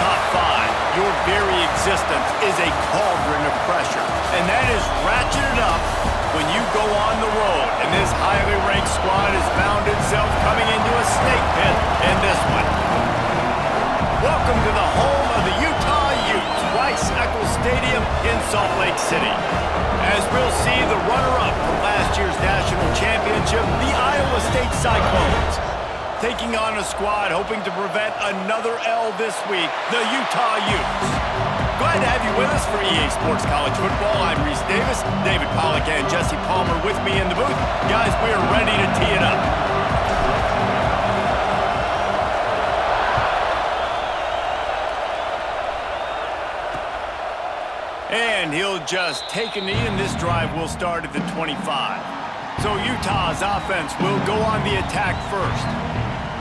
top five, your very existence is a cauldron of pressure. And that is ratcheted up when you go on the road. And this highly ranked squad has found itself coming into a snake pit in this one. Welcome to the home of the Utah Utes, Rice-Eccles Stadium in Salt Lake City. As we'll see the runner-up from last year's national championship, the Iowa State Cyclones, taking on a squad hoping to prevent another L this week, the Utah Utes. Glad to have you with us for EA Sports College Football. I'm Reese Davis, David Pollack and Jesse Palmer with me in the booth. Guys, we are ready to tee it up. And he'll just take a knee, and this drive will start at the 25. So Utah's offense will go on the attack first.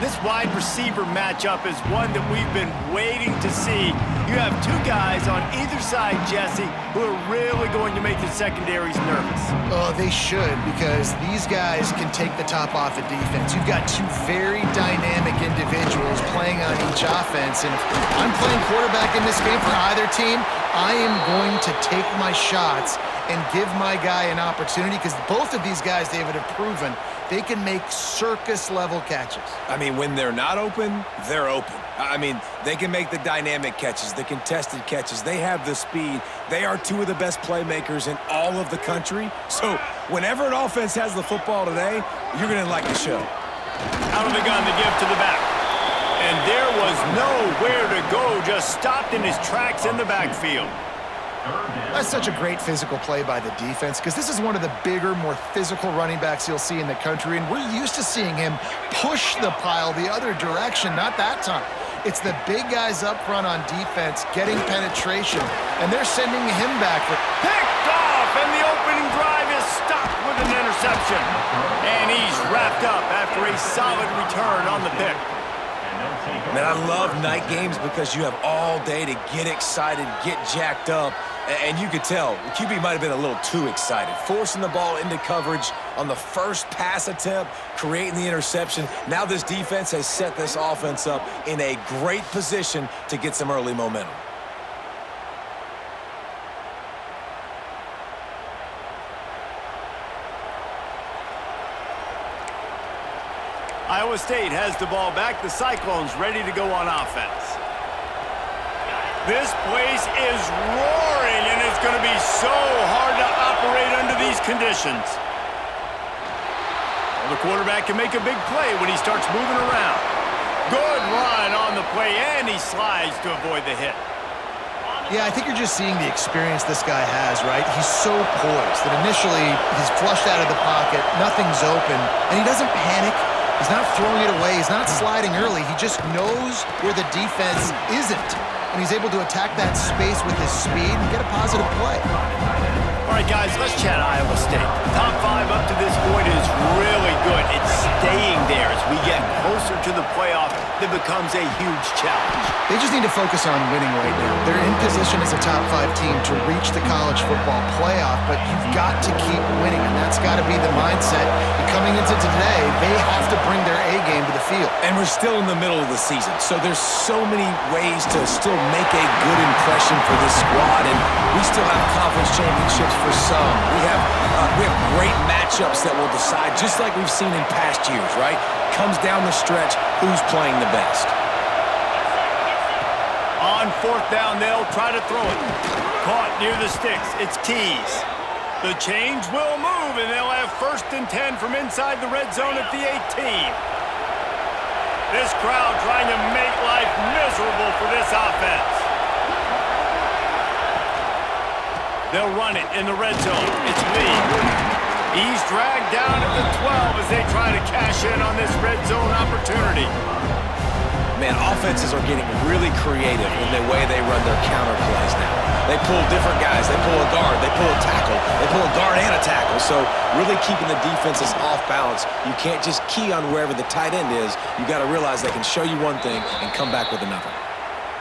This wide receiver matchup is one that we've been waiting to see. You have two guys on either side, Jesse, who are really going to make the secondaries nervous. Oh, they should, because these guys can take the top off a defense. You've got two very dynamic individuals playing on each offense, and if I'm playing quarterback in this game for either team, I am going to take my shots and give my guy an opportunity, because both of these guys, David, have proven they can make circus-level catches. I mean, when they're not open, they're open. I mean, they can make the dynamic catches, the contested catches. They have the speed. They are two of the best playmakers in all of the country. So whenever an offense has the football today, you're going to like the show. Out of the gun, the give to the back. And there was nowhere to go, just stopped in his tracks in the backfield. That's such a great physical play by the defense, because this is one of the bigger, more physical running backs you'll see in the country, and we're used to seeing him push the pile the other direction. Not that time. It's the big guys up front on defense getting penetration, and they're sending him back. Picked off, and the opening drive is stopped with an interception. And he's wrapped up after a solid return on the pick. Man, I love night games because you have all day to get excited, get jacked up, and you could tell the QB might have been a little too excited, forcing the ball into coverage on the first pass attempt, creating the interception. Now this defense has set this offense up in a great position to get some early momentum. Iowa State has the ball back. The Cyclones ready to go on offense. This place is roaring, and it's going to be so hard to operate under these conditions. Well, the quarterback can make a big play when he starts moving around. Good run on the play, and he slides to avoid the hit. Yeah, I think you're just seeing the experience this guy has, right? He's so poised that initially he's flushed out of the pocket, nothing's open, and he doesn't panic. He's not throwing it away. He's not sliding early. He just knows where the defense isn't. And he's able to attack that space with his speed and get a positive play. All right, guys, let's chat Iowa State. Top five up to this point is really good. It's staying there as we get closer to the playoff. That becomes a huge challenge. They just need to focus on winning right now. They're in position as a top five team to reach the college football playoff, but you've got to keep winning, and that's got to be the mindset. And coming into today, they have to bring their A game to the field. And we're still in the middle of the season, so there's so many ways to still make a good impression for this squad, and we still have conference championships for some. We have great matchups that will decide, just like we've seen in past years, right? Comes down the stretch, who's playing the best. On fourth down, they'll try to throw it. Caught near the sticks. It's Tees. The chains will move, and they'll have 1st and 10 from inside the red zone at the 18. This crowd trying to make life miserable for this offense. They'll run it in the red zone. It's Lee. He's dragged down at the 12 as they try to cash in on this red zone opportunity. Man, offenses are getting really creative in the way they run their counter plays now. They pull different guys. They pull a guard. They pull a tackle. They pull a guard and a tackle. So really keeping the defenses off balance. You can't just key on wherever the tight end is. You got to realize they can show you one thing and come back with another.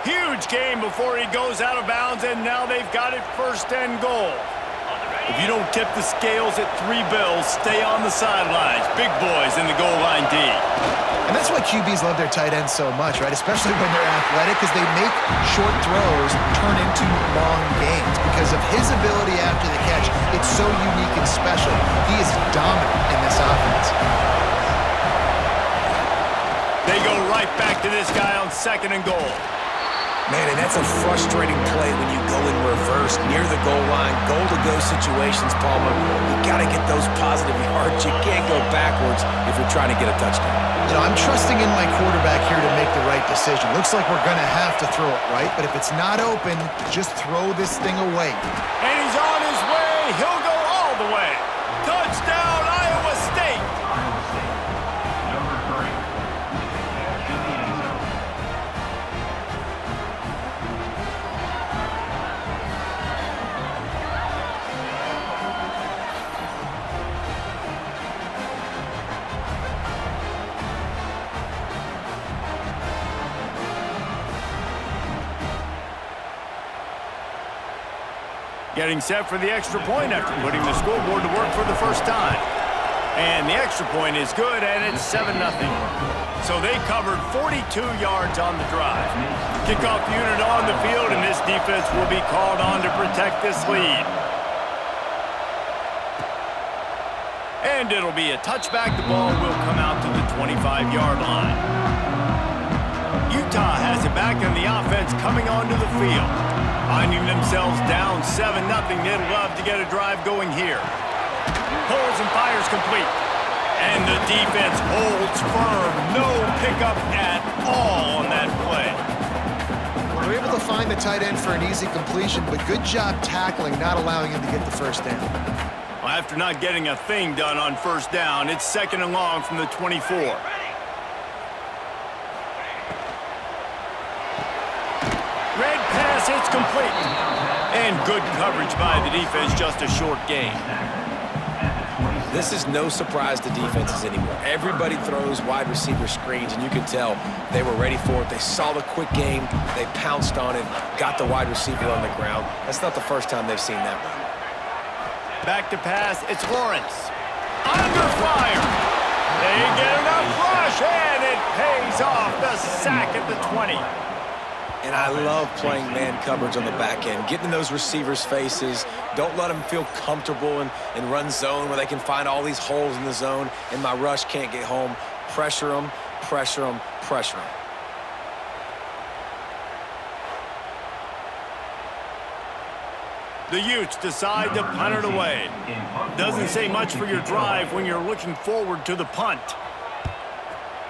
Huge game before he goes out of bounds, and now they've got it 1st and goal. If you don't tip the scales at 3 bills, stay on the sidelines. Big boys in the goal line D. And that's why QBs love their tight ends so much, right? Especially when they're athletic, because they make short throws turn into long gains. Because of his ability after the catch, it's so unique and special. He is dominant in this offense. They go right back to this guy on 2nd and goal. Man, and that's a frustrating play when you go in reverse near the goal line, goal-to-go situations, Palmer. You got to get those positive yards. You can't go backwards if you're trying to get a touchdown. You know, I'm trusting in my quarterback here to make the right decision. Looks like we're going to have to throw it, right? But if it's not open, just throw this thing away. And he's on his way. He'll go all the way. Touchdown, Iowa State. Getting set for the extra point after putting the scoreboard to work for the first time. And the extra point is good, and it's 7-0. So they covered 42 yards on the drive. Kickoff unit on the field, and this defense will be called on to protect this lead. And it'll be a touchback. The ball will come out to the 25-yard line. Utah has it back, and the offense coming onto the field. Finding themselves down 7-0, they'd love to get a drive going here. Pulls and fires complete. And the defense holds firm. No pickup at all on that play. They're able to find the tight end for an easy completion, but good job tackling, not allowing him to get the first down. Well, after not getting a thing done on first down, it's 2nd and long from the 24. Red pass, it's complete. And good coverage by the defense, just a short gain. This is no surprise to defenses anymore. Everybody throws wide receiver screens, and you can tell they were ready for it. They saw the quick game. They pounced on it, got the wide receiver on the ground. That's not the first time they've seen that run. Back to pass, it's Lawrence. Under fire. They get enough rush, and it pays off. The sack at the 20. And I love playing man coverage on the back end, getting in those receivers' faces. Don't let them feel comfortable and run zone where they can find all these holes in the zone, and my rush can't get home. Pressure them, pressure them, pressure them. The Utes decide to punt it away. Doesn't say much for your drive when you're looking forward to the punt.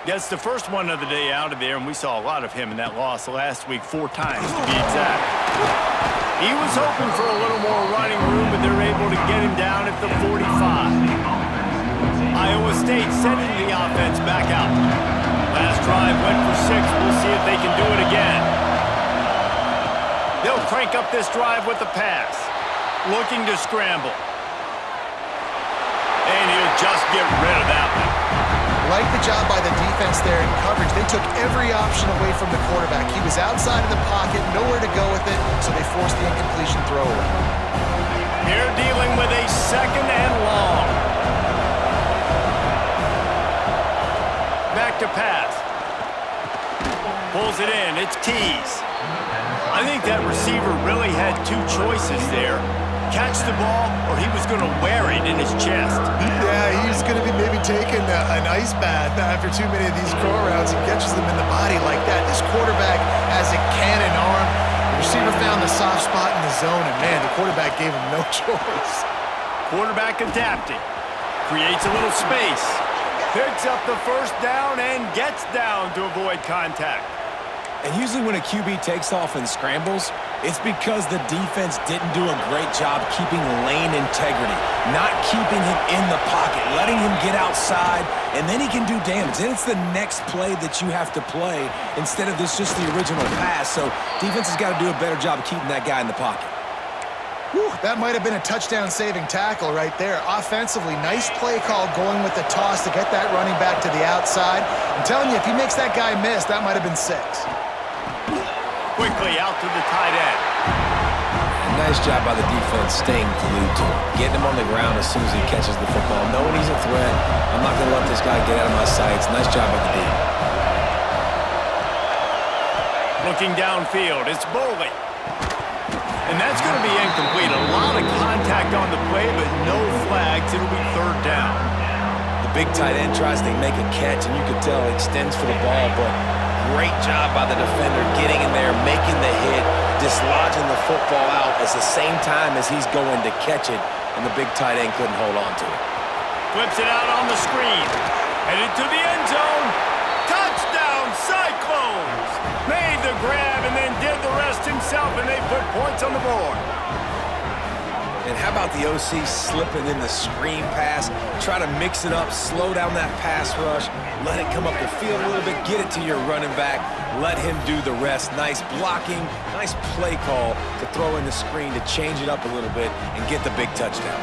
Gets the first one of the day out of there, and we saw a lot of him in that loss last week, 4 times to be exact. He was hoping for a little more running room, but they're able to get him down at the 45. Iowa State sending the offense back out. Last drive went for 6. We'll see if they can do it again. They'll crank up this drive with the pass. Looking to scramble. And he'll just get rid of that one. Like the job by the defense there in coverage. They took every option away from the quarterback. He was outside of the pocket, nowhere to go with it, so they forced the incompletion throw away. They're dealing with a 2nd and long. Back to pass. Pulls it in. It's Tease. I think that receiver really had 2 choices there. Catch the ball, or he was going to wear it in his chest. Yeah, he's going to be maybe taking an ice bath after too many of these crow routes. He catches them in the body like that. This quarterback has a cannon arm. The receiver found the soft spot in the zone, and man, the quarterback gave him no choice. Quarterback adapting. Creates a little space. Picks up the first down and gets down to avoid contact. And usually when a QB takes off and scrambles, it's because the defense didn't do a great job keeping lane integrity, not keeping him in the pocket, letting him get outside, and then he can do damage. And it's the next play that you have to play instead of just the original pass. So defense has got to do a better job of keeping that guy in the pocket. Whew, that might have been a touchdown-saving tackle right there. Offensively, nice play call going with the toss to get that running back to the outside. I'm telling you, if he makes that guy miss, that might have been 6. Quickly out to the tight end. Nice job by the defense staying glued to him. Getting him on the ground as soon as he catches the football. Knowing he's a threat. I'm not going to let this guy get out of my sights. Nice job by the D. Looking downfield, it's Boley. And that's going to be incomplete. A lot of contact on the play, but no flags. It'll be third down. The big tight end tries to make a catch, and you can tell he extends for the ball, but great job by the defender getting in there, making the hit, dislodging the football out at the same time as he's going to catch it, and the big tight end couldn't hold on to it. Flips it out on the screen. Headed to the end zone. Touchdown, Cyclones! Made the grab and then did the rest himself, and they put points on the board. And how about the OC slipping in the screen pass? Try to mix it up, slow down that pass rush, let it come up the field a little bit, get it to your running back, let him do the rest. Nice blocking, nice play call to throw in the screen to change it up a little bit and get the big touchdown.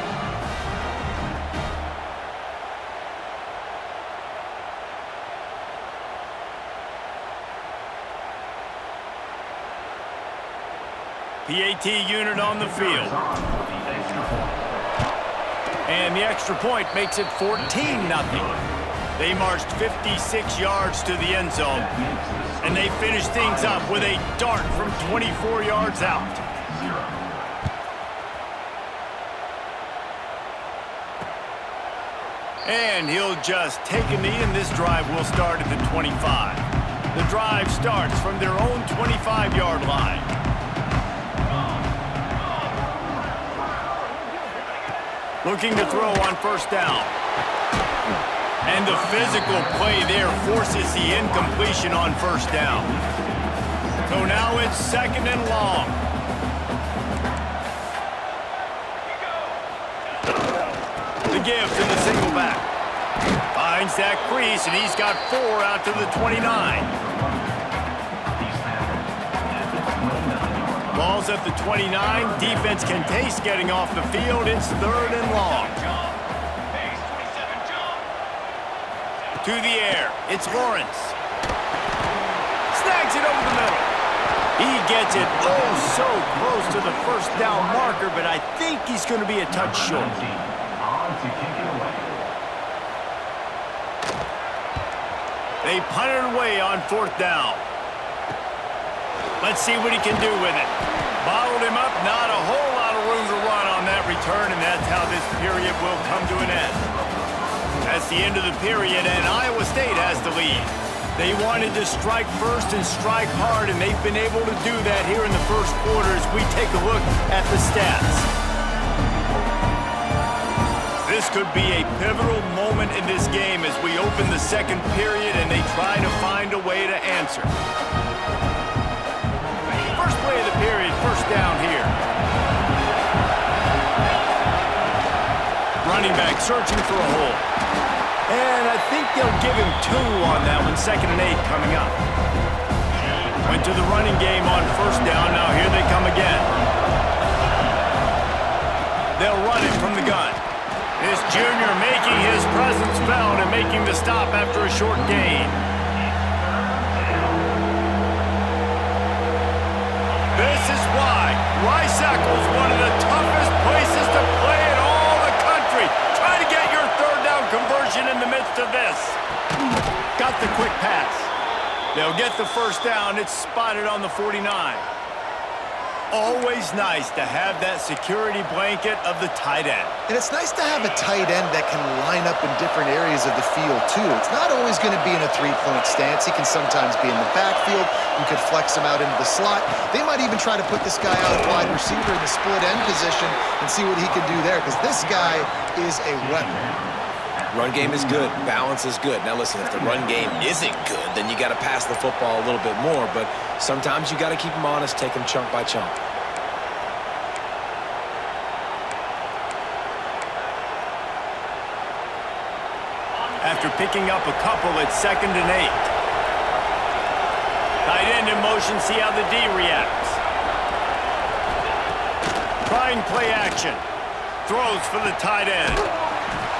PAT unit on the field. And the extra point makes it 14-0. They marched 56 yards to the end zone. And they finished things up with a dart from 24 yards out. And he'll just take a knee, and this drive will start at the 25. The drive starts from their own 25-yard line. Looking to throw on first down. And the physical play there forces the incompletion on first down. So now it's second and long. The give to the single back. Finds that crease, and he's got 4 out to the 29. Ball's at the 29. Defense can taste getting off the field. It's third and long. To the air. It's Lawrence. Snags it over the middle. He gets it oh so close to the first down marker, but I think he's going to be a touch short. They punt it away on fourth down. Let's see what he can do with it. Bottled him up, not a whole lot of room to run on that return, and that's how this period will come to an end. That's the end of the period, and Iowa State has the lead. They wanted to strike first and strike hard, and they've been able to do that here in the first quarter as we take a look at the stats. This could be a pivotal moment in this game as we open the second period and they try to find a way to answer. First play of the period, first down here. Running back searching for a hole. And I think they'll give him 2 on that one, 2nd and 8 coming up. Went to the running game on first down, now here they come again. They'll run it from the gun. This junior making his presence felt and making the stop after a short gain. This is why Rice-Eccles is one of the toughest places to play in all the country. Try to get your third down conversion in the midst of this. Got the quick pass. They'll get the first down. It's spotted on the 49. Always nice to have that security blanket of the tight end. And it's nice to have a tight end that can line up in different areas of the field, too. It's not always going to be in a three-point stance. He can sometimes be in the backfield. You could flex him out into the slot. They might even try to put this guy out at wide receiver in the split end position and see what he can do there, because this guy is a weapon. Run game is good. Balance is good. Now listen, if the run game isn't good, then you got to pass the football a little bit more. But sometimes you got to keep them honest, take them chunk by chunk. After picking up a couple, it's 2nd and 8. Tight end in motion, see how the D reacts. Trying play action. Throws for the tight end.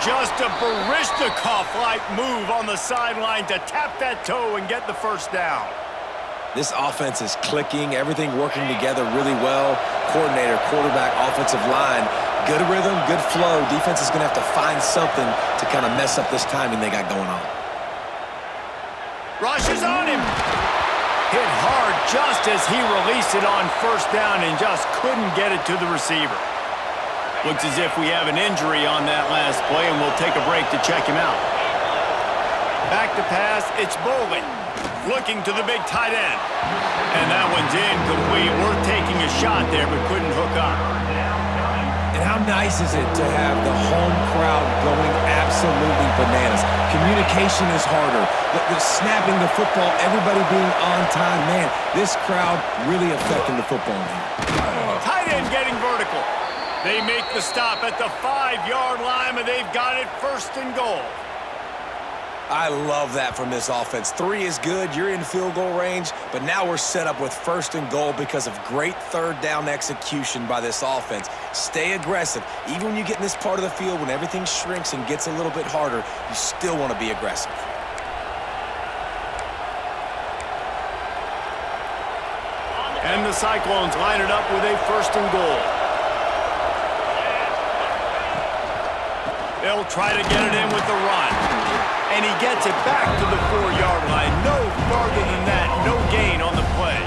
Just a Baryshnikov-like move on the sideline to tap that toe and get the first down. This offense is clicking, everything working together really well. Coordinator, quarterback, offensive line, good rhythm, good flow. Defense is going to have to find something to kind of mess up this timing they got going on. Rushes on him. Hit hard just as he released it on first down and just couldn't get it to the receiver. Looks as if we have an injury on that last play, and we'll take a break to check him out. Back to pass, it's Bowling. Looking to the big tight end. And that one's incomplete. Worth taking a shot there, but couldn't hook up. And how nice is it to have the home crowd going absolutely bananas? Communication is harder. The snapping the football, everybody being on time. Man, this crowd really affecting the football game. Tight end getting vertical. They make the stop at the 5-yard line, and they've got it first and goal. I love that from this offense. 3 is good. You're in field goal range, but now we're set up with first and goal because of great third down execution by this offense. Stay aggressive. Even when you get in this part of the field, when everything shrinks and gets a little bit harder, you still want to be aggressive. And the Cyclones line it up with a first and goal. They'll try to get it in with the run. And he gets it back to the 4-yard line. No farther than that. No gain on the play.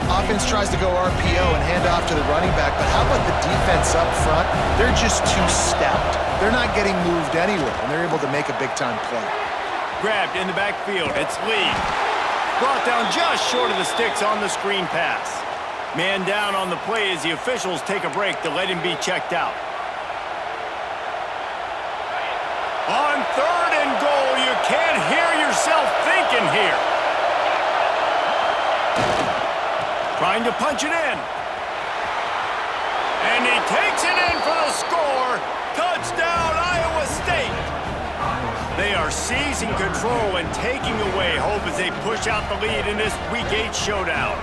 Offense tries to go RPO and hand off to the running back, but how about the defense up front? They're just too stout. They're not getting moved anywhere, and they're able to make a big-time play. Grabbed in the backfield. It's Lee. Brought down just short of the sticks on the screen pass. Man down on the play as the officials take a break to let him be checked out. On third and goal, you can't hear yourself thinking here. Trying to punch it in. And he takes it in for the score. Touchdown, Iowa State. They are seizing control and taking away hope as they push out the lead in this Week 8 showdown.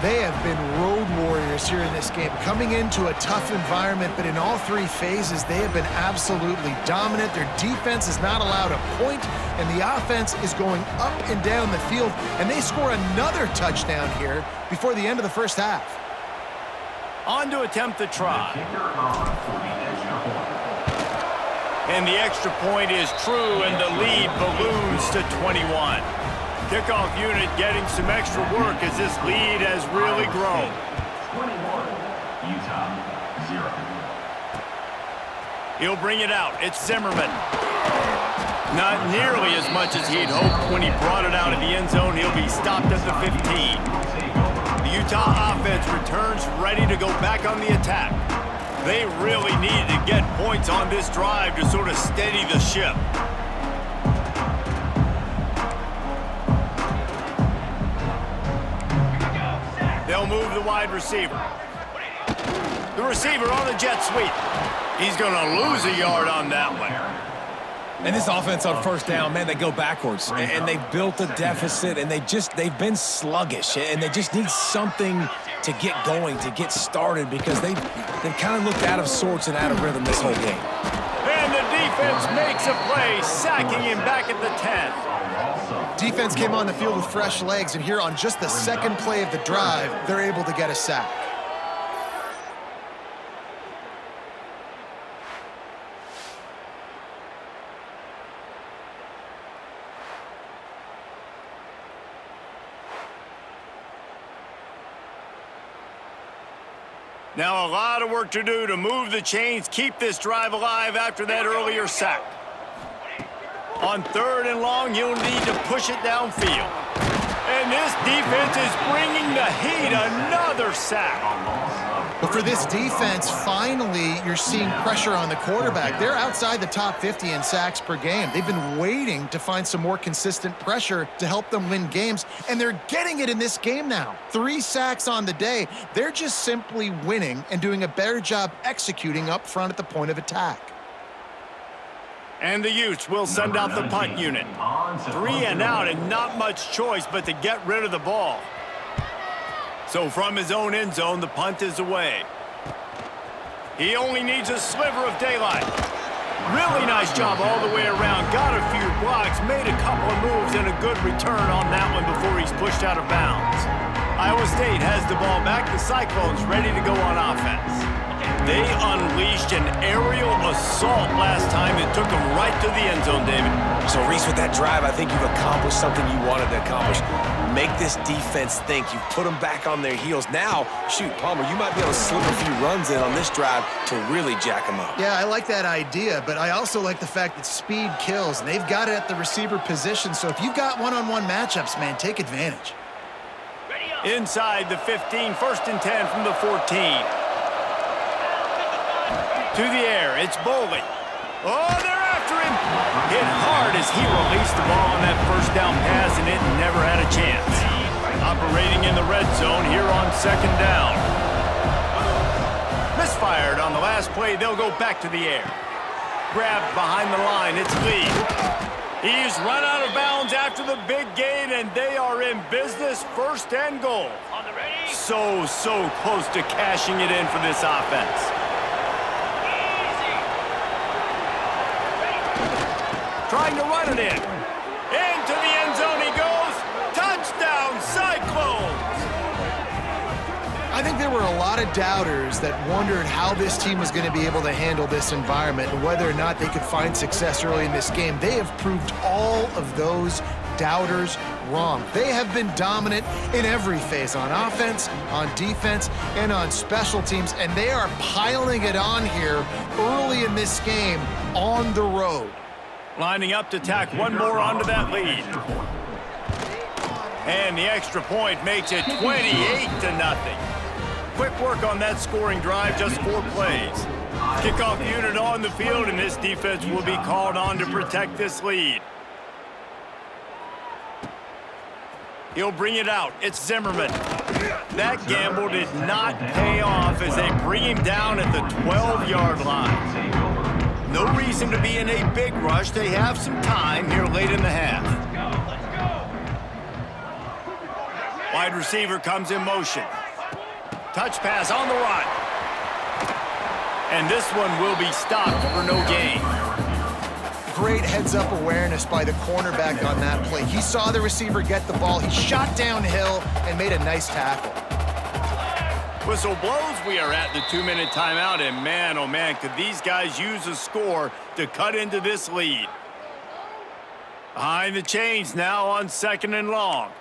They have been road warriors here in this game, coming into a tough environment, but in all 3 phases, they have been absolutely dominant. Their defense is not allowed a point, and the offense is going up and down the field, and they score another touchdown here before the end of the first half. On to attempt the try. And the extra point is true, and the lead balloons to 21. Kickoff unit getting some extra work as this lead has really grown. 21, Utah, 0. He'll bring it out. It's Zimmerman. Not nearly as much as he'd hoped when he brought it out of the end zone. He'll be stopped at the 15. The Utah offense returns ready to go back on the attack. They really needed to get points on this drive to sort of steady the ship. They'll move the wide receiver. The receiver on the jet sweep. He's going to lose a yard on that one. And this offense on first down, man, they go backwards. And they've built a deficit, and they've been sluggish. And they just need something to get going, to get started, because they've kind of looked out of sorts and out of rhythm this whole game. And the defense makes a play, sacking him back at the 10. Defense came on the field with fresh legs, and here on just the second play of the drive, they're able to get a sack. Now a lot of work to do to move the chains, keep this drive alive after that earlier sack. On third and long, you'll need to push it downfield. And this defense is bringing the heat. Another sack. But for this defense, finally, you're seeing pressure on the quarterback. They're outside the top 50 in sacks per game. They've been waiting to find some more consistent pressure to help them win games, and they're getting it in this game now. 3 sacks on the day. They're just simply winning and doing a better job executing up front at the point of attack. And the Utes will send out the punt unit. 3 and out, and not much choice but to get rid of the ball. So from his own end zone, the punt is away. He only needs a sliver of daylight. Really nice job all the way around. Got a few blocks, made a couple of moves, and a good return on that one before he's pushed out of bounds. Iowa State has the ball back. The Cyclones ready to go on offense. They unleashed an aerial assault last time and took them right to the end zone, David. So, Reese, with that drive, I think you've accomplished something you wanted to accomplish. Make this defense think. You've put them back on their heels. Now, shoot, Palmer, you might be able to slip a few runs in on this drive to really jack them up. Yeah, I like that idea, but I also like the fact that speed kills, and they've got it at the receiver position. So if you've got one-on-one matchups, man, take advantage. Inside the 15, 1st and 10 from the 14. To the air, it's Boley. Oh, they're after him. Hit hard as he released the ball on that first down pass, and it never had a chance. Operating in the red zone here on 2nd down. Misfired on the last play. They'll go back to the air. Grabbed behind the line. It's Lee. He's run out of bounds after the big gain, and they are in business. 1st and goal. So close to cashing it in for this offense. Trying to run it in. Into the end zone he goes. Touchdown, Cyclones! I think there were a lot of doubters that wondered how this team was going to be able to handle this environment and whether or not they could find success early in this game. They have proved all of those doubters wrong. They have been dominant in every phase, on offense, on defense, and on special teams, and they are piling it on here early in this game on the road. Lining up to tack one more onto that lead. And the extra point makes it 28-0. Quick work on that scoring drive, just 4 plays. Kickoff unit on the field, and this defense will be called on to protect this lead. He'll bring it out. It's Zimmerman. That gamble did not pay off as they bring him down at the 12-yard line. No reason to be in a big rush. They have some time here late in the half. Wide receiver comes in motion. Touch pass on the run. And this one will be stopped for no gain. Great heads-up awareness by the cornerback on that play. He saw the receiver get the ball. He shot downhill and made a nice tackle. Whistle blows. We are at the 2-minute timeout, and man, oh man, could these guys use a score to cut into this lead. Behind the chains now on 2nd and long.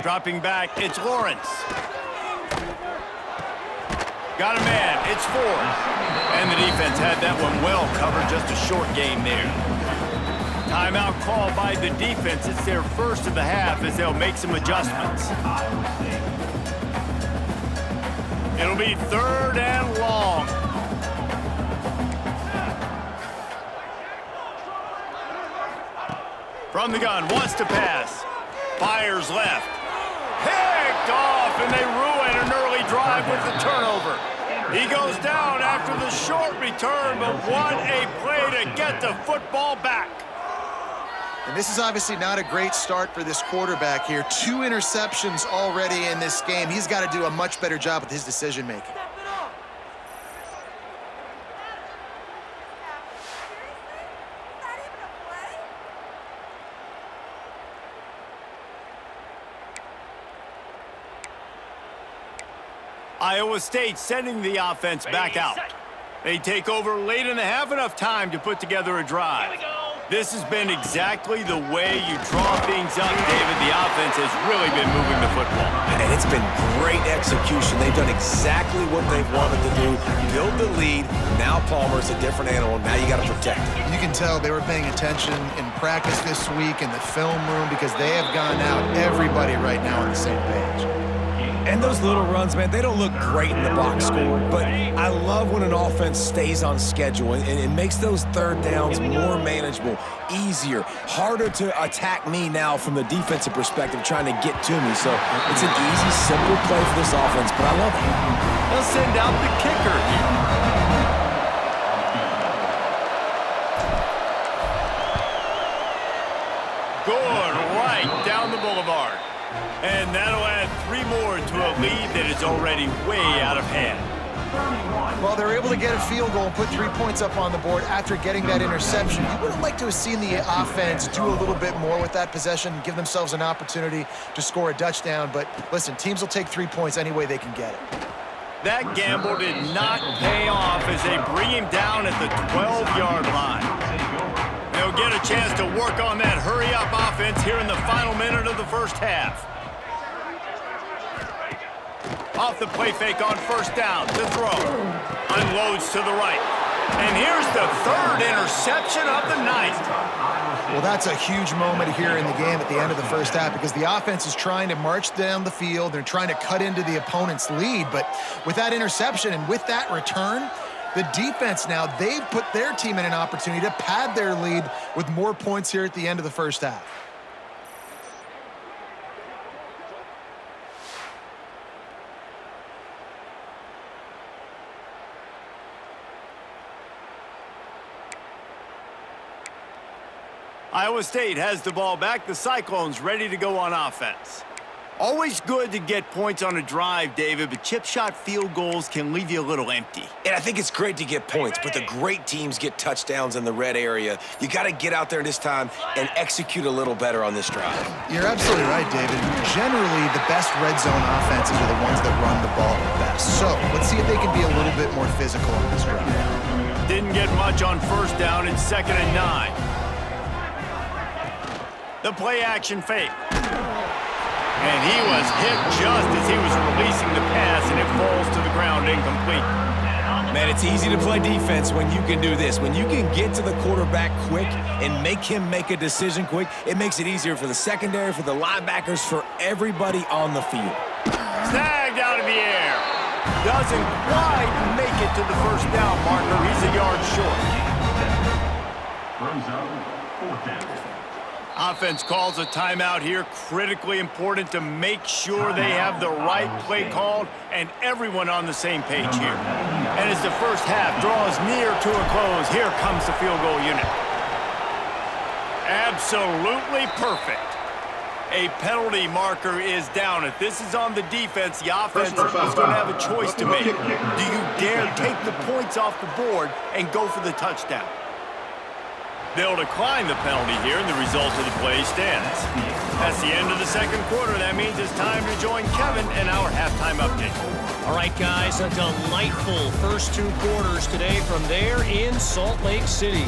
Dropping back, it's Lawrence. Got a man, it's 4. And the defense had that one well covered, just a short game there. Timeout called by the defense. It's their first of the half as they'll make some adjustments. It'll be 3rd and long. From the gun, wants to pass. Fires left. Picked off, and they ruin an early drive with the turnover. He goes down after the short return, but what a play to get the football back. And this is obviously not a great start for this quarterback here. 2 interceptions already in this game. He's got to do a much better job with his decision-making. Iowa State sending the offense back out. They take over late in the half, enough time to put together a drive. This has been exactly the way you draw things up, David. The offense has really been moving the football. And it's been great execution. They've done exactly what they've wanted to do. Build the lead. Now Palmer's a different animal. Now you got to protect it. You can tell they were paying attention in practice this week in the film room because they have gone out, everybody right now on the same page. And those little runs, man, they don't look great in the box score, but I love when an offense stays on schedule and it makes those 3rd downs more manageable, easier, harder to attack me now from the defensive perspective trying to get to me. So it's an easy, simple play for this offense, but I love it. They'll send out the kicker here. Good, right down the boulevard. And that'll add 3 more to a lead that is already way out of hand. Well, they're able to get a field goal and put 3 points up on the board after getting that interception. You would have liked to have seen the offense do a little bit more with that possession and give themselves an opportunity to score a touchdown. But listen, teams will take 3 points any way they can get it. That gamble did not pay off as they bring him down at the 12-yard line. They'll get a chance to work on that hurry-up offense here in the final minute of the first half. Off the play fake on first down to throw. Unloads to the right. And here's the third interception of the night. Well, that's a huge moment here in the game at the end of the first half because the offense is trying to march down the field. They're trying to cut into the opponent's lead. But with that interception and with that return, the defense now, they've put their team in an opportunity to pad their lead with more points here at the end of the first half. Iowa State has the ball back. The Cyclones ready to go on offense. Always good to get points on a drive, David, but chip shot field goals can leave you a little empty. And I think it's great to get points, but the great teams get touchdowns in the red area. You got to get out there this time and execute a little better on this drive. You're absolutely right, David. Generally, the best red zone offenses are the ones that run the ball the best. So let's see if they can be a little bit more physical on this drive. Didn't get much on first down in 2nd and 9. The play action fake. And he was hit just as he was releasing the pass, and it falls to the ground incomplete. Man, it's easy to play defense when you can do this. When you can get to the quarterback quick and make him make a decision quick, it makes it easier for the secondary, for the linebackers, for everybody on the field. Snagged out of the air. Doesn't quite make it to the first down marker. He's a yard short. From zone, 4th down. Offense calls a timeout here. Critically important to make sure they have the right play called and everyone on the same page here. And as the first half draws near to a close, here comes the field goal unit. Absolutely perfect. A penalty marker is down. If this is on the defense, the offense is going to have a choice to make. Do you dare take the points off the board and go for the touchdown? They'll decline the penalty here, and the result of the play stands. That's the end of the second quarter. That means it's time to join Kevin and our halftime update. All right, guys, a delightful first 2 quarters today from there in Salt Lake City.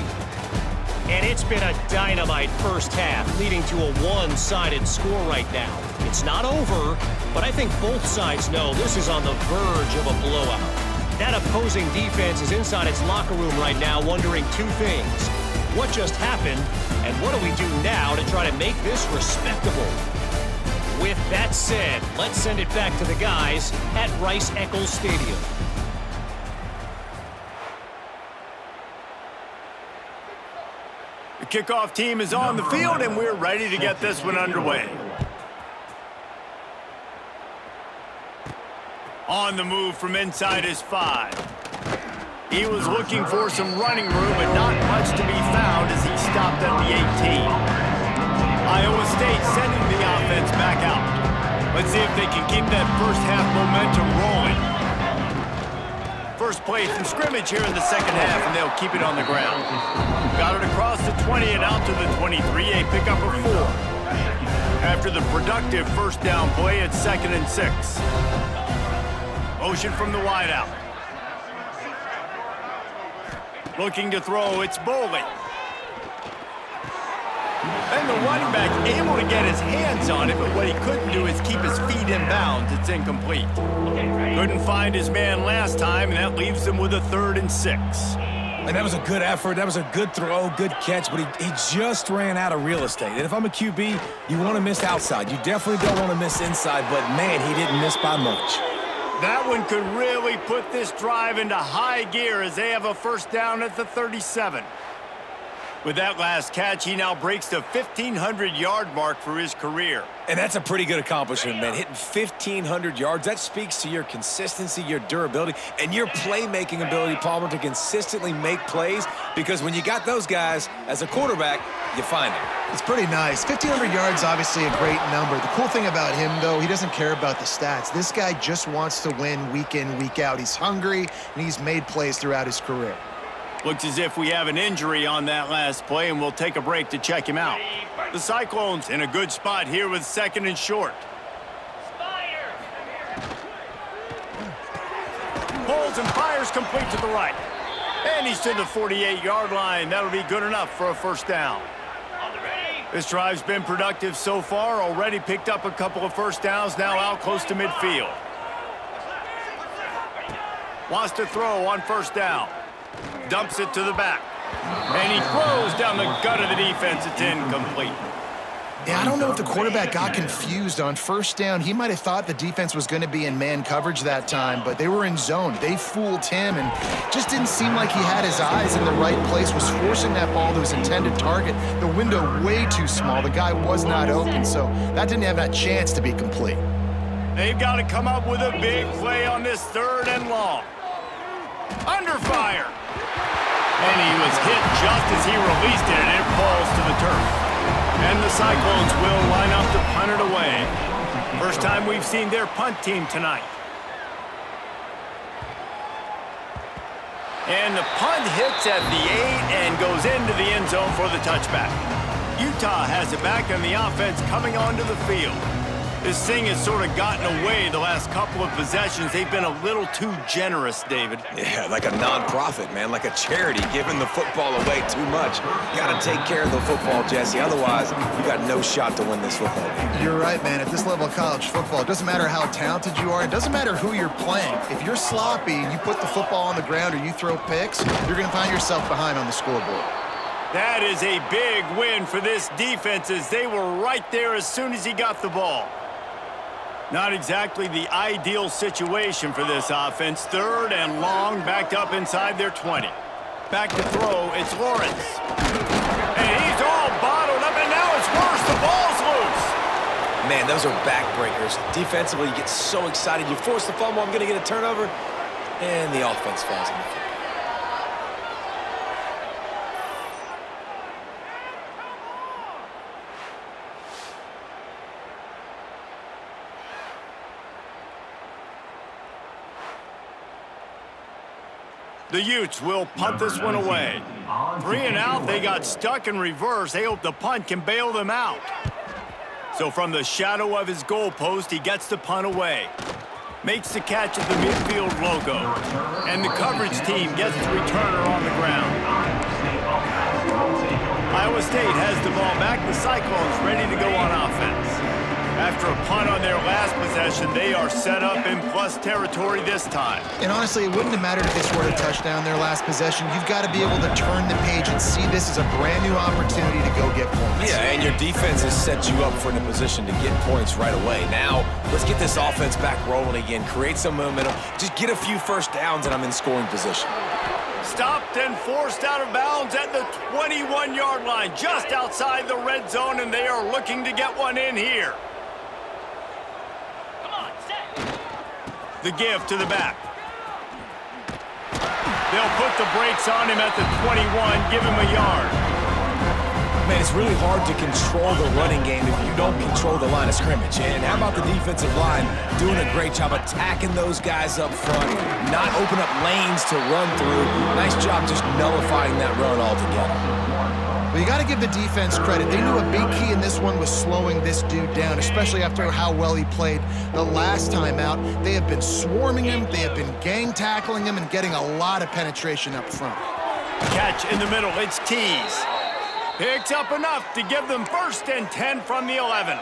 And it's been a dynamite first half, leading to a one-sided score right now. It's not over, but I think both sides know this is on the verge of a blowout. That opposing defense is inside its locker room right now wondering 2 things. What just happened, and what do we do now to try to make this respectable? With that said, let's send it back to the guys at Rice-Eccles Stadium. The kickoff team is on the field, and we're ready to get this one underway. On the move from inside his 5. He was looking for some running room, but not much to be found as he stopped at the 18. Iowa State sending the offense back out. Let's see if they can keep that first half momentum rolling. First play from scrimmage here in the second half, and they'll keep it on the ground. Got it across the 20 and out to the 23, a pickup of 4. After the productive first down play, it's 2nd and 6. Motion from the wideout. Looking to throw, it's Bowling. And the running back able to get his hands on it, but what he couldn't do is keep his feet in bounds. It's incomplete. Couldn't find his man last time, and that leaves him with a 3rd and 6. And that was a good effort. That was a good throw, good catch, but he just ran out of real estate. And if I'm a QB, you want to miss outside. You definitely don't want to miss inside, but, man, he didn't miss by much. That one could really put this drive into high gear as they have a first down at the 37. With that last catch, he now breaks the 1,500-yard mark for his career. And that's a pretty good accomplishment, man. Hitting 1,500 yards, that speaks to your consistency, your durability, and your playmaking ability, Palmer, to consistently make plays, because when you got those guys as a quarterback, you find them. It's pretty nice. 1,500 yards, obviously a great number. The cool thing about him, though, he doesn't care about the stats. This guy just wants to win week in, week out. He's hungry, and he's made plays throughout his career. Looks as if we have an injury on that last play, and we'll take a break to check him out. The Cyclones in a good spot here with 2nd and short. Pulls and fires complete to the right. And he's to the 48-yard line. That'll be good enough for a first down. This drive's been productive so far. Already picked up a couple of first downs, now out close to midfield. Wants to throw on first down. Dumps it to the back. And he throws down the gut of the defense. It's incomplete. Yeah, I don't know if the quarterback got confused on first down. He might have thought the defense was going to be in man coverage that time, but they were in zone. They fooled him, and just didn't seem like he had his eyes in the right place, was forcing that ball to his intended target. The window way too small. The guy was not open, so that didn't have that chance to be complete. They've got to come up with a big play on this 3rd and long. Under fire. And he was hit just as he released it, and it falls to the turf. And the Cyclones will line up to punt it away. First time we've seen their punt team tonight. And the punt hits at the 8 and goes into the end zone for the touchback. Utah has it back, and the offense coming onto the field. This thing has sort of gotten away the last couple of possessions. They've been a little too generous, David. Yeah, like a non-profit, man, like a charity, giving the football away too much. Got to take care of the football, Jesse. Otherwise, you got no shot to win this football game. You're right, man. At this level of college football, it doesn't matter how talented you are. It doesn't matter who you're playing. If you're sloppy and you put the football on the ground or you throw picks, you're going to find yourself behind on the scoreboard. That is a big win for this defense, as they were right there as soon as he got the ball. Not exactly the ideal situation for this offense. 3rd and long, backed up inside their 20. Back to throw, it's Lawrence. And he's all bottled up, and now it's worse. The ball's loose. Man, those are backbreakers. Defensively, you get so excited. You force the fumble, I'm going to get a turnover, and the offense falls in the field. The Utes will punt this one away. 3 and out, they got stuck in reverse. They hope the punt can bail them out. So from the shadow of his goalpost, he gets the punt away. Makes the catch at the midfield logo. And the coverage team gets the returner on the ground. Iowa State has the ball back. The Cyclones ready to go on offense. After a punt on their last possession, they are set up in plus territory this time. And honestly, it wouldn't have mattered if they scored a touchdown their last possession. You've got to be able to turn the page and see this as a brand new opportunity to go get points. Yeah, and your defense has set you up for in a position to get points right away. Now, let's get this offense back rolling again, create some momentum, just get a few first downs, and I'm in scoring position. Stopped and forced out of bounds at the 21-yard line, just outside the red zone, and they are looking to get one in here. The give to the back. They'll put the brakes on him at the 21, give him a yard. Man, it's really hard to control the running game if you don't control the line of scrimmage. And how about the defensive line doing a great job attacking those guys up front, not open up lanes to run through. Nice job just nullifying that run altogether. Well, you got to give the defense credit. They knew a big key in this one was slowing this dude down, especially after how well he played the last time out. They have been swarming him, they have been gang tackling him, and getting a lot of penetration up front. Catch in the middle, it's Tease. Picks up enough to give them 1st and 10 from the 11.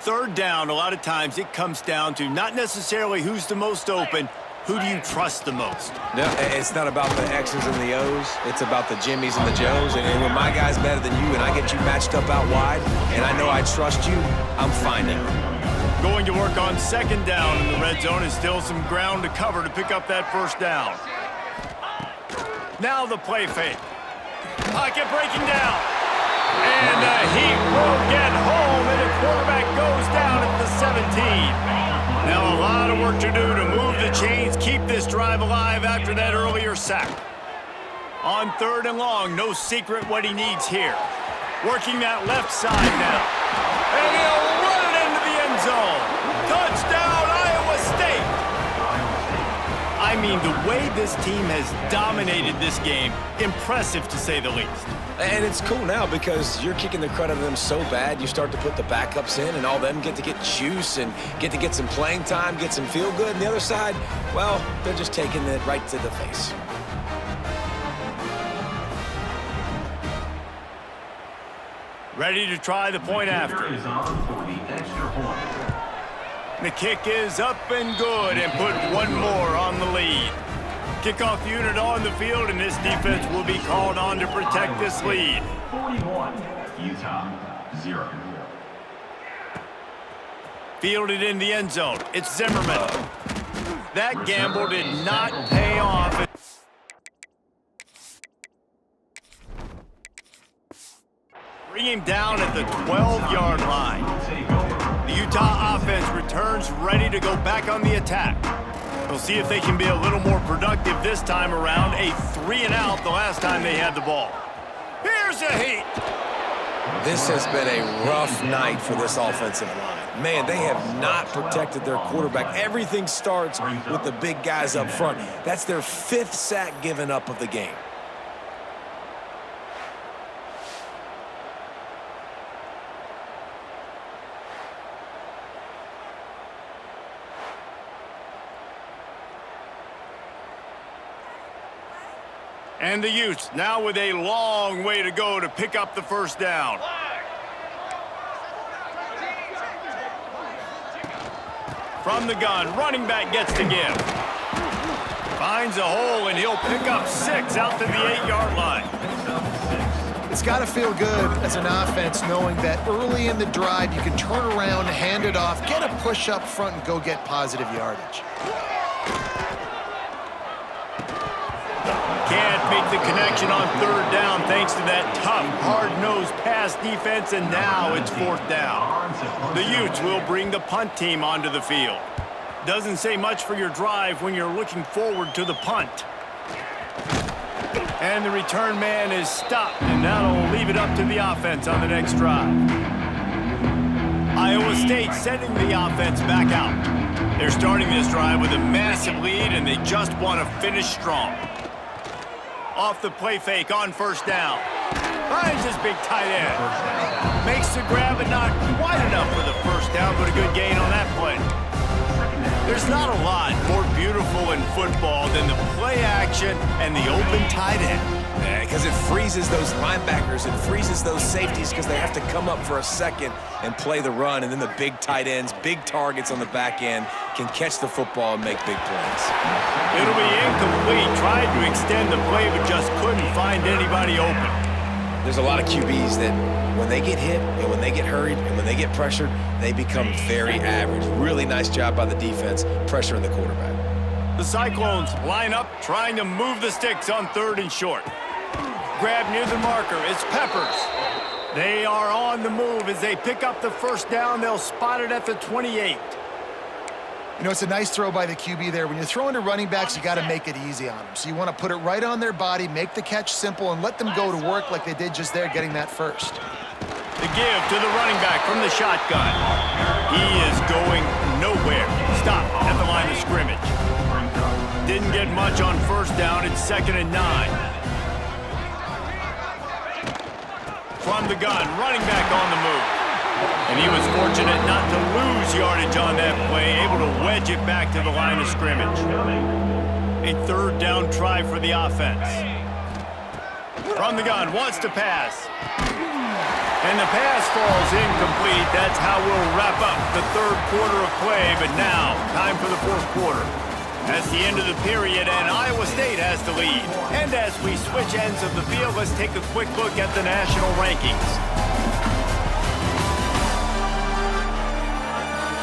3rd down, a lot of times it comes down to not necessarily who's the most open, who do you trust the most? No, it's not about the X's and the O's. It's about the Jimmys and the Joes. And when my guy's better than you and I get you matched up out wide and I know I trust you, I'm finding it. Going to work on 2nd down in the red zone is still some ground to cover to pick up that 1st down. Now the play fake. Pocket breaking down. And the Heat will get home, and the quarterback goes down at the 17. Now a lot of work to do to move the chains, keep this drive alive after that earlier sack. On 3rd and long, no secret what he needs here. Working that left side now. And he'll run it into the end zone. Touchdown, Iowa State. I mean, the way this team has dominated this game, impressive to say the least. And it's cool now because you're kicking the crud out of them so bad, you start to put the backups in, and all them get to get juice and get to get some playing time, get some feel good. And the other side, well, they're just taking it right to the face. Ready to try the point after. Is on for the extra point. The kick is up and good, and put one more on the lead. Kickoff unit on the field, and this defense will be called on to protect this lead. 41, Utah, 0. Fielded in the end zone. It's Zimmerman. That gamble did not pay off. Bring him down at the 12-yard line. The Utah offense returns ready to go back on the attack. We'll see if they can be a little more productive this time around. A 3-and-out the last time they had the ball. Here's a Heat. This has been a rough night for this offensive line. Man, they have not protected their quarterback. Everything starts with the big guys up front. That's their 5th sack given up of the game. And the Utes now with a long way to go to pick up the first down. From the gun, running back gets to give. Finds a hole, and he'll pick up 6 out to the 8-yard line. It's got to feel good as an offense knowing that early in the drive you can turn around, hand it off, get a push up front, and go get positive yardage. Can't make the connection on 3rd down thanks to that tough, hard-nosed pass defense, and now it's 4th down. The Utes will bring the punt team onto the field. Doesn't say much for your drive when you're looking forward to the punt. And the return man is stopped, and that'll leave it up to the offense on the next drive. Iowa State sending the offense back out. They're starting this drive with a massive lead, and they just want to finish strong. Off the play fake on 1st down. Finds his big tight end. Makes the grab, but not quite enough for the 1st down, but a good gain on that play. There's not a lot more beautiful in football than the play action and the open tight end. Because it freezes those linebackers, it freezes those safeties because they have to come up for a second and play the run, and then the big tight ends, big targets on the back end can catch the football and make big plays. It'll be incomplete. Tried to extend the play, but just couldn't find anybody open. There's a lot of QBs that when they get hit and when they get hurried and when they get pressured, they become very average. Really nice job by the defense pressuring the quarterback. The Cyclones line up, trying to move the sticks on 3rd and short. Grab near the marker. It's Peppers. They are on the move as they pick up the 1st down. They'll spot it at the 28. You know, it's a nice throw by the QB there. When you're throwing to running backs, you got to make it easy on them. So you want to put it right on their body, make the catch simple, and let them go to work like they did just there, getting that first. The give to the running back from the shotgun. He is going nowhere. Stop at the line of scrimmage. Didn't get much on 1st down. It's 2nd and 9. From the gun, running back on the move. And he was fortunate not to lose yardage on that play, able to wedge it back to the line of scrimmage. A 3rd down try for the offense. From the gun, wants to pass. And the pass falls incomplete. That's how we'll wrap up the 3rd quarter of play. But now, time for the 4th quarter. That's the end of the period, and Iowa State has the lead. And as we switch ends of the field, let's take a quick look at the national rankings.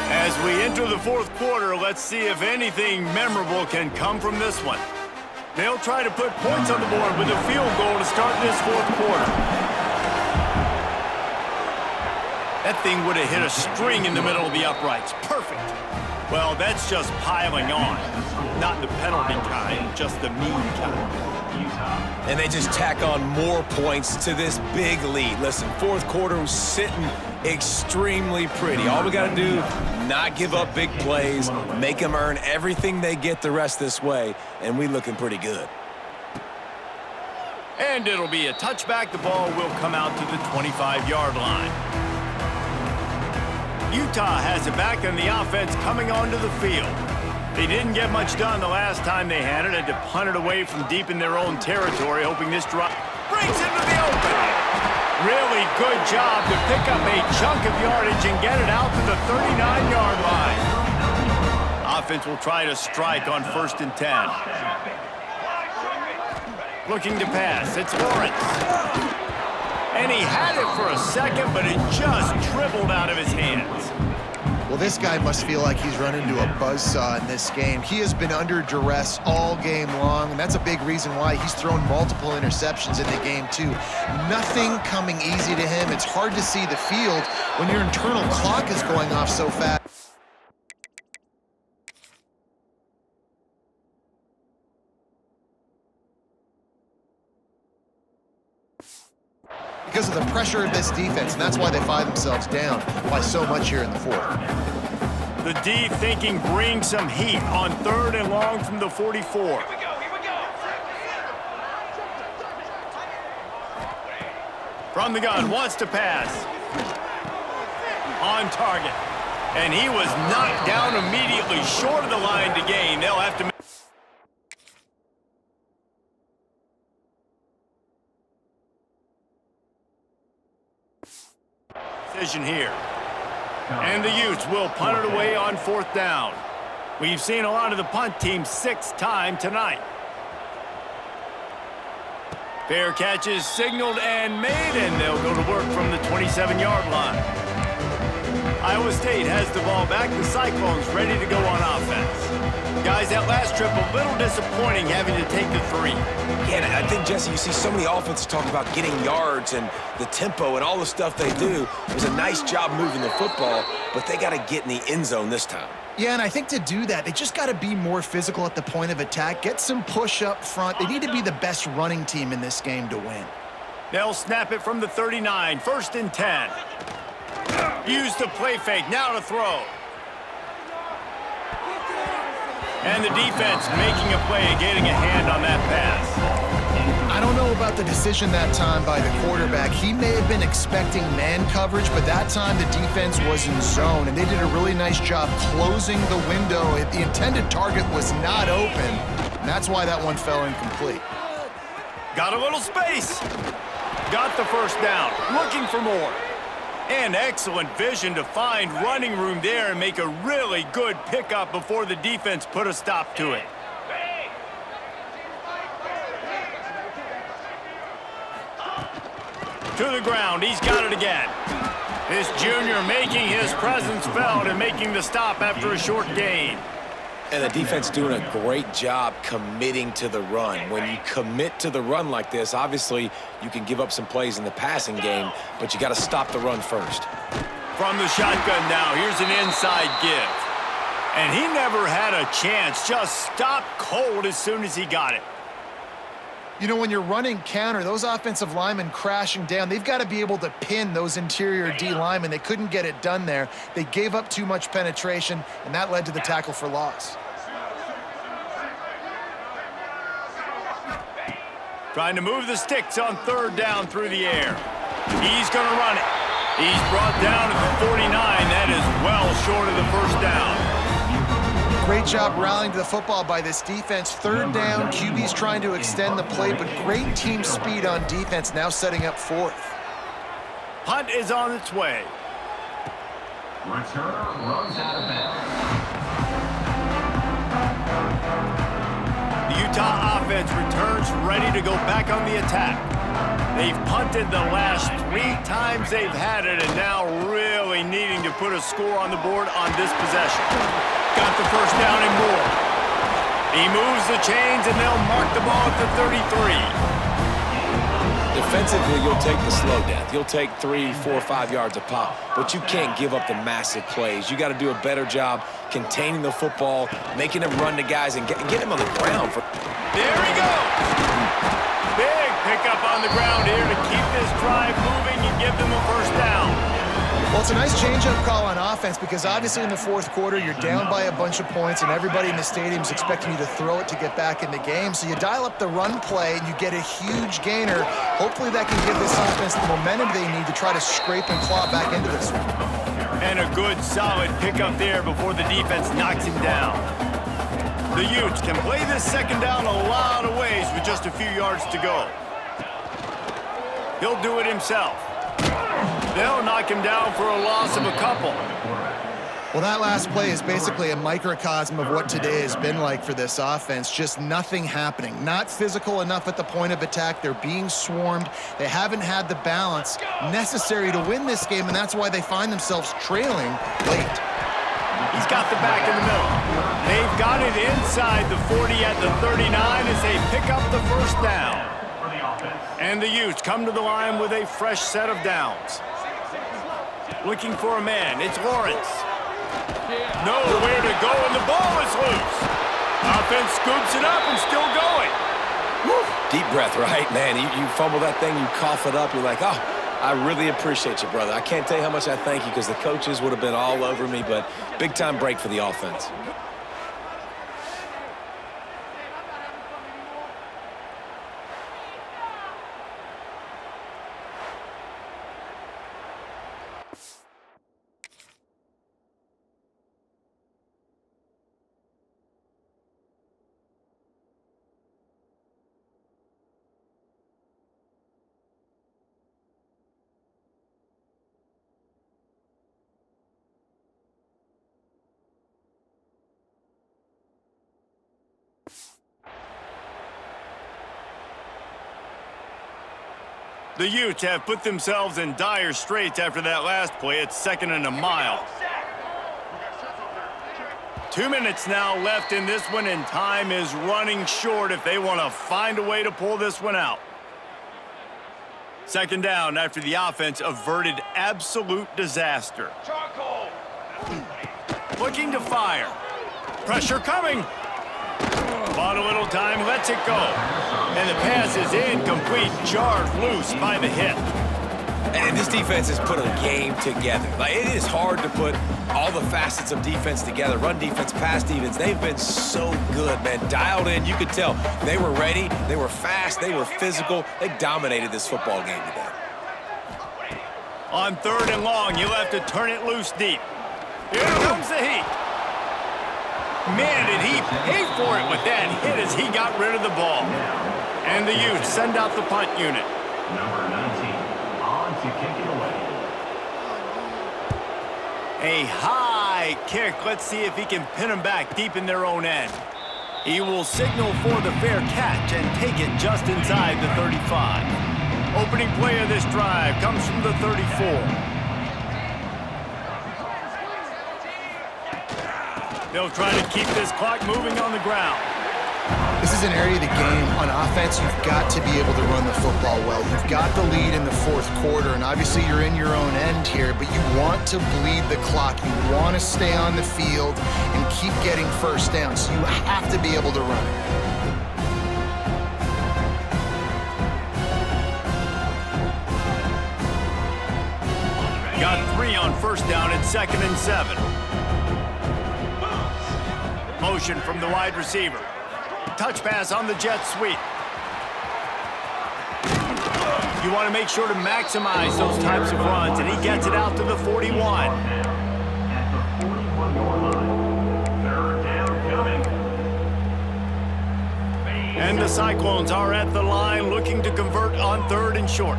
As we enter the 4th quarter, let's see if anything memorable can come from this one. They'll try to put points on the board with a field goal to start this fourth quarter. That thing would have hit a string in the middle of the uprights. Perfect. Well, that's just piling on. Not the penalty kind, just the mean kind. And they just tack on more points to this big lead. Listen, fourth quarter was sitting extremely pretty. All we got to do, not give up big plays, make them earn everything they get the rest this way, and we looking pretty good. And it'll be a touchback. The ball will come out to the 25-yard line. Utah has it back on the offense coming onto the field. They didn't get much done the last time they had it. Had to punt it away from deep in their own territory, hoping this drop brings into the open. Really good job to pick up a chunk of yardage and get it out to the 39-yard line. Offense will try to strike on 1st and 10. Looking to pass. It's Lawrence. And he had it for a second, but it just dribbled out of his hands. Well, this guy must feel like he's run into a buzzsaw in this game. He has been under duress all game long, and that's a big reason why he's thrown multiple interceptions in the game, too. Nothing coming easy to him. It's hard to see the field when your internal clock is going off so fast. Because of the pressure of this defense, and that's why they find themselves down by so much here in the fourth. The D thinking bring some heat on 3rd and long from the 44. Here we go. From the gun, wants to pass. On target. And he was knocked down immediately short of the line to gain. They'll have to make decision here. And the Utes will punt it away on 4th down. We've seen a lot of the punt team 6th time tonight. Fair catch is signaled and made, and they'll go to work from the 27-yard line. Iowa State has the ball back. The Cyclones ready to go on offense. Guys, that last trip a little disappointing having to take the 3. Yeah, and I think, Jesse, you see so many offenses talk about getting yards and the tempo and all the stuff they do. It was a nice job moving the football, but they got to get in the end zone this time. Yeah, and I think to do that, they just got to be more physical at the point of attack, get some push up front. They need to be the best running team in this game to win. They'll snap it from the 39, 1st and 10. Use the play fake, now to throw. And the defense making a play and getting a hand on that pass. I don't know about the decision that time by the quarterback. He may have been expecting man coverage, but that time the defense was in zone, and they did a really nice job closing the window. The intended target was not open, and that's why that one fell incomplete. Got a little space. Got the 1st down. Looking for more. And excellent vision to find running room there and make a really good pickup before the defense put a stop to it. To the ground, he's got it again. This junior making his presence felt and making the stop after a short gain. And the defense doing a great job committing to the run. When you commit to the run like this, obviously you can give up some plays in the passing game, but you got to stop the run first. From the shotgun now, here's an inside give. And he never had a chance, just stopped cold as soon as he got it. You know, when you're running counter, those offensive linemen crashing down, they've got to be able to pin those interior D linemen. They couldn't get it done there. They gave up too much penetration, and that led to the tackle for loss. Trying to move the sticks on 3rd down through the air. He's going to run it. He's brought down at the 49. That is well short of the 1st down. Great job rallying to the football by this defense. 3rd down, QB's trying to extend the play, but great team speed on defense, now setting up 4th. Punt is on its way. Returner runs out of bounds. The Utah offense returns ready to go back on the attack. They've punted the last 3 times they've had it, and now really needing to put a score on the board on this possession. Got the 1st down and more. He moves the chains, and they'll mark the ball at the 33. Defensively, you'll take the slow death. You'll take 3, 4, 5 yards a pop, but you can't give up the massive plays. You got to do a better job containing the football, making them run to guys, and get him on the ground. There he goes. Big pickup on the ground here to keep this drive moving and give them a first down. Well, it's a nice change-up call on offense because obviously in the fourth quarter, you're down by a bunch of points and everybody in the stadium is expecting you to throw it to get back in the game. So you dial up the run play and you get a huge gainer. Hopefully that can give this offense the momentum they need to try to scrape and claw back into this one. And a good, solid pickup there before the defense knocks him down. The Utes can play this second down a lot of ways with just a few yards to go. He'll do it himself. They'll knock him down for a loss of a couple. Well, that last play is basically a microcosm of what today has been like for this offense. Just nothing happening. Not physical enough at the point of attack. They're being swarmed. They haven't had the balance necessary to win this game, and that's why they find themselves trailing late. He's got the back in the middle. They've got it inside the 40 at the 39 as they pick up the first down. And the Utes come to the line with a fresh set of downs. Looking for a man. It's Lawrence. Nowhere to go, and the ball is loose. Offense scoops it up and still going. Woo. Deep breath, right? Man, you fumble that thing, you cough it up, you're like, oh, I really appreciate you, brother. I can't tell you how much I thank you because the coaches would have been all over me, but big-time break for the offense. The Utes have put themselves in dire straits after that last play. It's 2nd and a mile. 2 minutes now left in this one, and time is running short if they want to find a way to pull this one out. 2nd down after the offense averted absolute disaster. Looking to fire. Pressure coming. Bought a little time, lets it go. And the pass is incomplete, jarred loose by the hit. And this defense has put a game together. Like, it is hard to put all the facets of defense together. Run defense, pass defense. They've been so good, man. Dialed in. You could tell they were ready. They were fast. They were physical. They dominated this football game today. On 3rd and long, you'll have to turn it loose deep. Here comes the heat. Man, did he pay for it with that hit as he got rid of the ball. And the Utes send out the punt unit. Number 19, on to kick it away. A high kick. Let's see if he can pin them back deep in their own end. He will signal for the fair catch and take it just inside the 35. Opening play of this drive comes from the 34. They'll try to keep this clock moving on the ground. This is an area of the game. On offense, you've got to be able to run the football well. You've got the lead in the fourth quarter, and obviously you're in your own end here, but you want to bleed the clock. You want to stay on the field and keep getting first down, so you have to be able to run it. Got 3 on first down at 2nd and 7. Motion from the wide receiver. Touch pass on the jet sweep. You want to make sure to maximize those types of runs, and he gets it out to the 41. At the 41-yard line. 3rd down coming. And the Cyclones are at the line looking to convert on 3rd and short.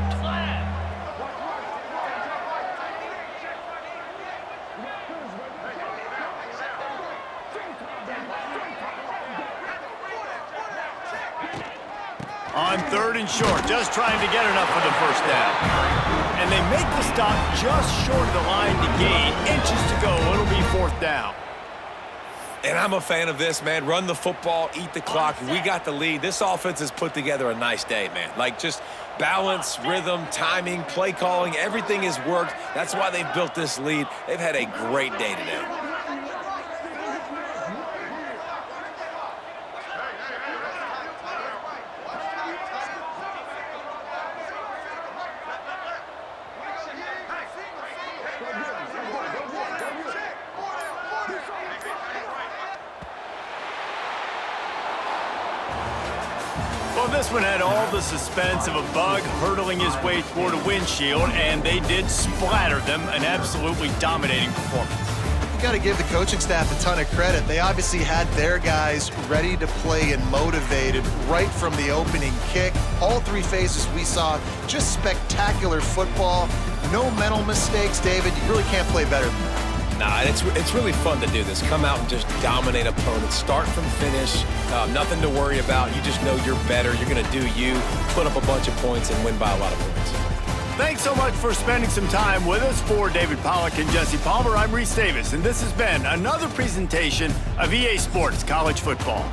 On 3rd and short, just trying to get enough for the first down. And they make the stop just short of the line to gain. Inches to go, it'll be 4th down. And I'm a fan of this, man. Run the football, eat the clock. We got the lead. This offense has put together a nice day, man. Like, just balance, rhythm, timing, play calling, everything has worked. That's why they've built this lead. They've had a great day today. Well, this one had all the suspense of a bug hurtling his way toward a windshield, and they did splatter them. An absolutely dominating performance. You got to give the coaching staff a ton of credit. They obviously had their guys ready to play and motivated right from the opening kick. All three phases we saw, just spectacular football. No mental mistakes, David. You really can't play better than that. Nah, it's really fun to do this. Come out and just dominate opponents. Start from finish. Nothing to worry about. You just know you're better. You're going to do you, put up a bunch of points, and win by a lot of points. Thanks so much for spending some time with us. For David Pollack and Jesse Palmer, I'm Reese Davis, and this has been another presentation of EA Sports College Football.